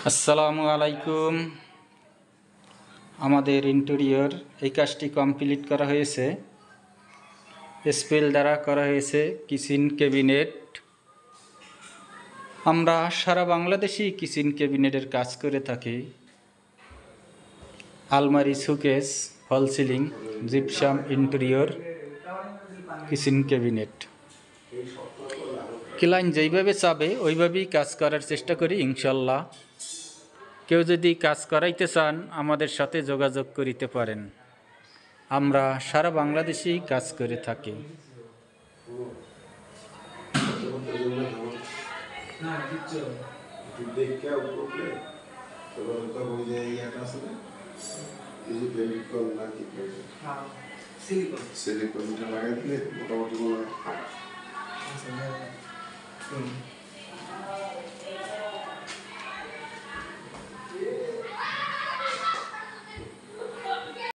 আসসালামু আলাইকুম। আমাদের ইন্টেরিয়র এই কাজটি কমপ্লিট করা হয়েছে। স্পেল দ্বারা করা হয়েছে কিচেন ক্যাবিনেট। আমরা সারা বাংলাদেশে কিচেন ক্যাবিনেটের কাজ করে থাকি। আলমারি, showcase, fall ceiling, gypsum, interior, kitchen cabinet. Client যেইভাবে চাবে ওইভাবেই কাজ করার চেষ্টা করি ইনশাল্লাহ। কেউ যদি কাজ করাইতে চান আমাদের সাথে যোগাযোগ করিতে পারেন। আমরা সারা বাংলাদেশেই কাজ করে থাকি। সিলিকন লাগাই দিলে মোটামুটি